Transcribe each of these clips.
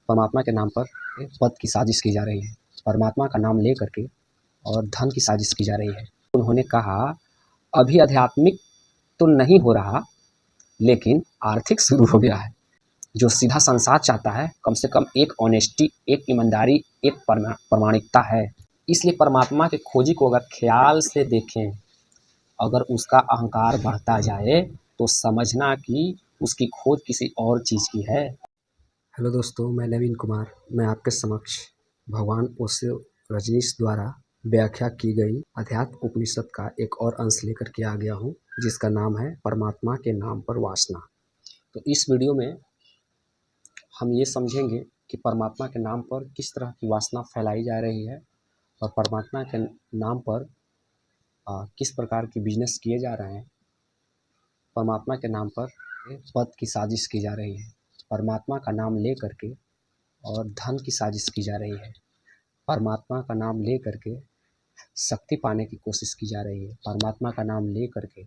परमात्मा के नाम पर पद की साजिश की जा रही है, परमात्मा का नाम ले करके और धन की साजिश की जा रही है। उन्होंने कहा अभी आध्यात्मिक तो नहीं हो रहा, लेकिन आर्थिक शुरू हो गया है। जो सीधा संसार चाहता है, कम से कम एक ऑनेस्टी, एक ईमानदारी, एक प्रामाणिकता है। इसलिए परमात्मा के खोजी को अगर ख्याल से देखें, अगर उसका अहंकार बढ़ता जाए तो समझना कि उसकी खोज किसी और चीज़ की है। हेलो दोस्तों, मैं नवीन कुमार। मैं आपके समक्ष भगवान ओशो रजनीश द्वारा व्याख्या की गई अध्यात्म उपनिषद का एक और अंश लेकर के आ गया हूँ, जिसका नाम है परमात्मा के नाम पर वासना। तो इस वीडियो में हम ये समझेंगे कि परमात्मा के नाम पर किस तरह की वासना फैलाई जा रही है और परमात्मा के नाम पर किस प्रकार की बिजनेस किए जा रहे हैं। परमात्मा के नाम पर पद की साजिश की जा रही है, परमात्मा का नाम ले करके और धन की साजिश की जा रही है, परमात्मा का नाम ले करके शक्ति पाने की कोशिश की जा रही है, परमात्मा का नाम ले करके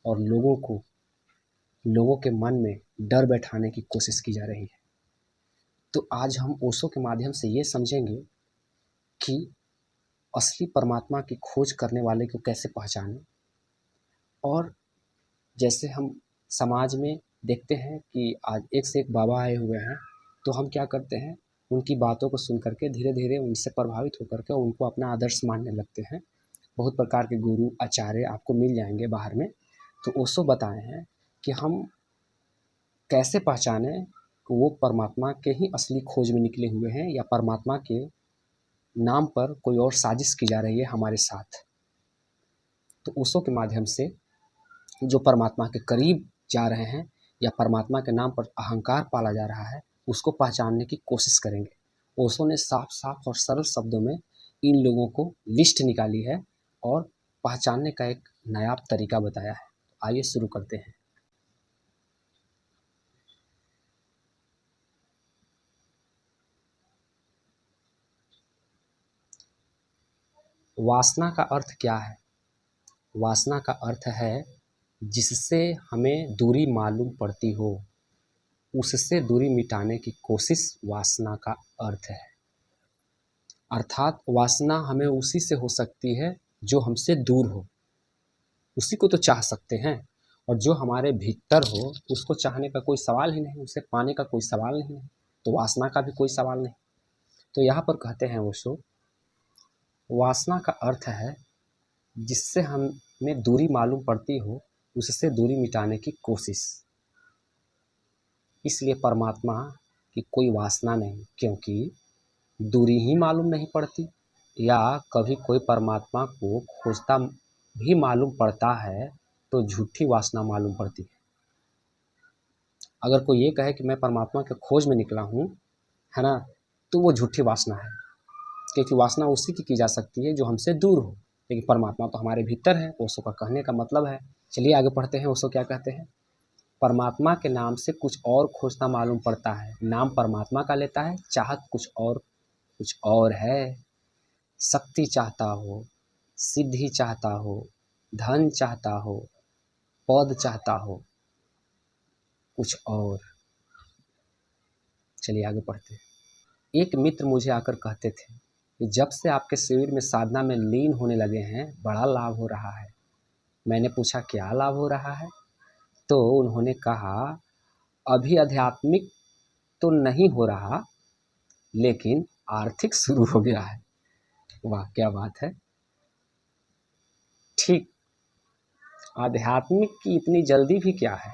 और लोगों के मन में डर बैठाने की कोशिश की जा रही है। तो आज हम ओशो के माध्यम से ये समझेंगे कि असली परमात्मा की खोज करने वाले को कैसे पहचानें। और जैसे हम समाज में देखते हैं कि आज एक से एक बाबा आए हुए हैं, तो हम क्या करते हैं, उनकी बातों को सुन करके धीरे धीरे उनसे प्रभावित होकर के उनको अपना आदर्श मानने लगते हैं। बहुत प्रकार के गुरु आचार्य आपको मिल जाएंगे बाहर में। तो ओशो बताए हैं कि हम कैसे पहचानें कि वो परमात्मा के ही असली खोज में निकले हुए हैं या परमात्मा के नाम पर कोई और साजिश की जा रही है हमारे साथ। तो ओशो के माध्यम से जो परमात्मा के करीब जा रहे हैं या परमात्मा के नाम पर अहंकार पाला जा रहा है, उसको पहचानने की कोशिश करेंगे। ओशो ने साफ साफ और सरल शब्दों में इन लोगों को लिस्ट निकाली है और पहचानने का एक नायाब तरीका बताया है। आइए शुरू करते हैं। वासना का अर्थ क्या है? वासना का अर्थ है जिससे हमें दूरी मालूम पड़ती हो, उससे दूरी मिटाने की कोशिश वासना का अर्थ है। अर्थात वासना हमें उसी से हो सकती है जो हमसे दूर हो, उसी को तो चाह सकते हैं। और जो हमारे भीतर हो उसको चाहने का कोई सवाल ही नहीं, उसे पाने का कोई सवाल नहीं है, तो वासना का भी कोई सवाल नहीं। तो यहाँ पर कहते हैं ओशो, वासना का अर्थ है जिससे हमें दूरी मालूम पड़ती हो, उससे दूरी मिटाने की कोशिश। इसलिए परमात्मा की कोई वासना नहीं, क्योंकि दूरी ही मालूम नहीं पड़ती। या कभी कोई परमात्मा को खोजता भी मालूम पड़ता है तो झूठी वासना मालूम पड़ती है। अगर कोई ये कहे कि मैं परमात्मा के खोज में निकला हूँ, है ना, तो वो झूठी वासना है, क्योंकि वासना उसी की जा सकती है जो हमसे दूर हो, लेकिन परमात्मा तो हमारे भीतर है। ओशो का कहने का मतलब है। चलिए आगे पढ़ते हैं। ओशो क्या कहते हैं? परमात्मा के नाम से कुछ और खोजना मालूम पड़ता है। नाम परमात्मा का लेता है, चाहत कुछ और है। शक्ति चाहता हो, सिद्धि चाहता हो, धन चाहता हो, पद चाहता हो, कुछ और। चलिए आगे पढ़ते हैं। एक मित्र मुझे आकर कहते थे कि जब से आपके शिविर में साधना में लीन होने लगे हैं, बड़ा लाभ हो रहा है। मैंने पूछा क्या लाभ हो रहा है? तो उन्होंने कहा अभी आध्यात्मिक तो नहीं हो रहा, लेकिन आर्थिक शुरू हो गया है। वाह क्या बात है। ठीक, आध्यात्मिक की इतनी जल्दी भी क्या है,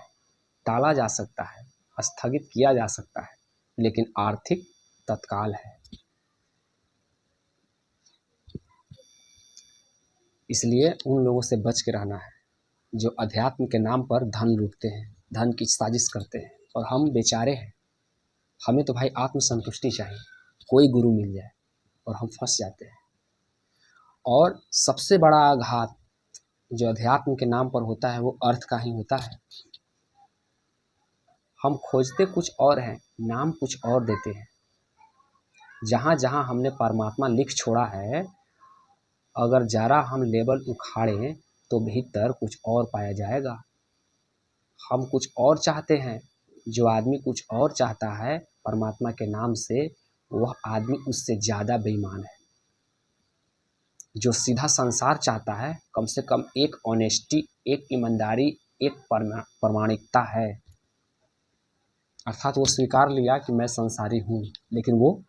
टाला जा सकता है, स्थगित किया जा सकता है, लेकिन आर्थिक तत्काल है। इसलिए उन लोगों से बच के रहना है जो अध्यात्म के नाम पर धन लूटते हैं, धन की साजिश करते हैं। और हम बेचारे हैं, हमें तो भाई आत्मसंतुष्टि चाहिए, कोई गुरु मिल जाए, और हम फंस जाते हैं। और सबसे बड़ा आघात जो अध्यात्म के नाम पर होता है वो अर्थ का ही होता है। हम खोजते कुछ और हैं, नाम कुछ और देते हैं। जहाँ जहाँ हमने परमात्मा लिख छोड़ा है, अगर जरा हम लेबल उखाड़ें तो भीतर कुछ और पाया जाएगा। हम कुछ और चाहते हैं, जो आदमी कुछ और चाहता है परमात्मा के नाम से, वह आदमी उससे ज़्यादा बेईमान है। जो सीधा संसार चाहता है, कम से कम एक ऑनेस्टी, एक ईमानदारी, एक प्रामाणिकता है, अर्थात वो स्वीकार लिया कि मैं संसारी हूँ। लेकिन वो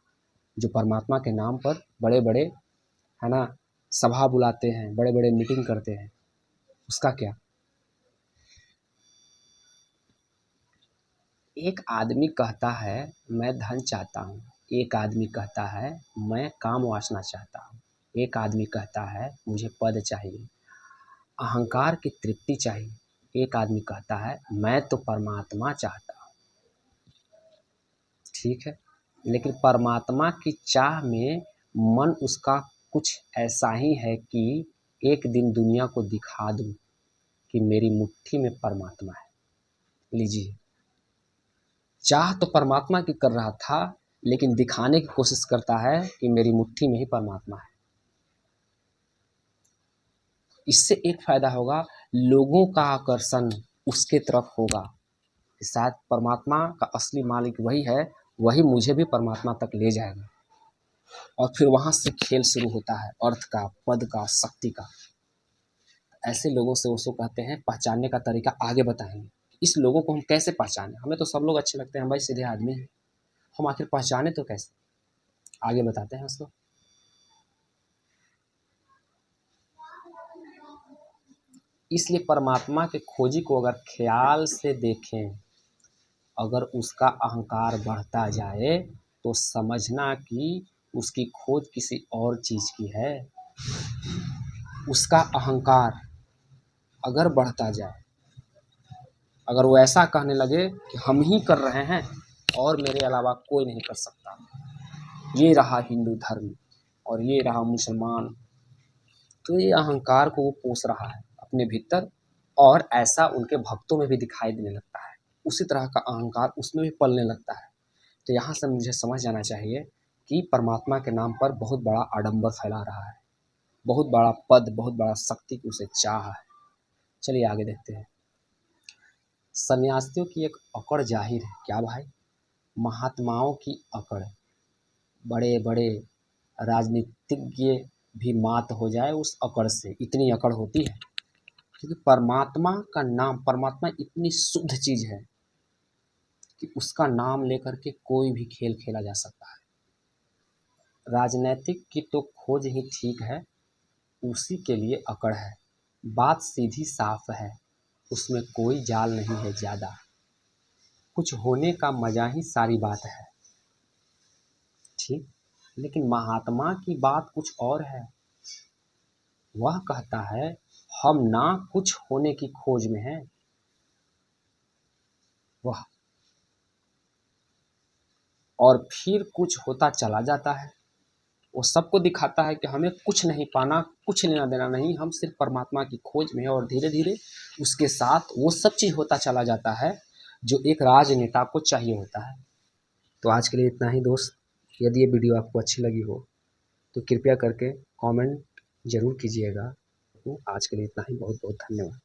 जो परमात्मा के नाम पर बड़े बड़े, है ना, सभा बुलाते हैं, बड़े बड़े मीटिंग करते हैं, उसका क्या? एक आदमी कहता है मैं धन चाहता हूँ, एक आदमी कहता है मैं काम वासना चाहता हूँ, एक आदमी कहता है मुझे पद चाहिए, अहंकार की तृप्ति चाहिए, एक आदमी कहता है मैं तो परमात्मा चाहता हूँ। ठीक है, लेकिन परमात्मा की चाह में मन उसका कुछ ऐसा ही है कि एक दिन दुनिया को दिखा दूँ कि मेरी मुट्ठी में परमात्मा है। लीजिए, चाह तो परमात्मा की कर रहा था, लेकिन दिखाने की कोशिश करता है कि मेरी मुट्ठी में ही परमात्मा है। इससे एक फायदा होगा, लोगों का आकर्षण उसके तरफ होगा कि शायद परमात्मा का असली मालिक वही है, वही मुझे भी परमात्मा तक ले जाएगा। और फिर वहाँ से खेल शुरू होता है, अर्थ का, पद का, शक्ति का। ऐसे लोगों से उसको कहते हैं, पहचानने का तरीका आगे बताएंगे। इस लोगों को हम कैसे पहचानें? हमें तो सब लोग अच्छे लगते हैं, भाई सीधे आदमी हैं, हम आखिर पहचाने तो कैसे? आगे बताते हैं उसको। इसलिए परमात्मा के खोजी को अगर ख्याल से देखें, अगर उसका अहंकार बढ़ता जाए तो समझना कि उसकी खोज किसी और चीज़ की है। उसका अहंकार अगर बढ़ता जाए, अगर वो ऐसा कहने लगे कि हम ही कर रहे हैं और मेरे अलावा कोई नहीं कर सकता, ये रहा हिंदू धर्म और ये रहा मुसलमान, तो ये अहंकार को वो पोस रहा है अपने भीतर, और ऐसा उनके भक्तों में भी दिखाई देने लगता है। उसी तरह का अहंकार उसमें भी पलने लगता है। तो यहाँ से मुझे समझ जाना चाहिए कि परमात्मा के नाम पर बहुत बड़ा आडंबर फैला रहा है, बहुत बड़ा पद, बहुत बड़ा शक्ति की उसे चाह है। चलिए आगे देखते हैं। सन्यासियों की एक अकड़ जाहिर है। क्या भाई? महात्माओं की अकड़, बड़े बड़े राजनीतिज्ञ भी मात हो जाए उस अकड़ से, इतनी अकड़ होती है। क्योंकि परमात्मा का नाम, परमात्मा इतनी शुद्ध चीज़ है कि उसका नाम लेकर के कोई भी खेल खेला जा सकता है। राजनीतिक की तो खोज ही ठीक है, उसी के लिए अकड़ है। बात सीधी साफ है, उसमें कोई जाल नहीं है ज़्यादा। कुछ होने का मज़ा ही सारी बात है। ठीक, लेकिन महात्मा की बात कुछ और है। वह कहता है हम ना कुछ होने की खोज में हैं, वह और फिर कुछ होता चला जाता है। वो सबको दिखाता है कि हमें कुछ नहीं पाना, कुछ लेना देना नहीं, हम सिर्फ परमात्मा की खोज में हैं, और धीरे धीरे उसके साथ वो सब चीज़ होता चला जाता है जो एक राजनेता को चाहिए होता है। तो आज के लिए इतना ही दोस्त। यदि ये वीडियो आपको अच्छी लगी हो तो कृपया करके कमेंट ज़रूर कीजिएगा। तो आज के लिए इतना ही, बहुत बहुत धन्यवाद।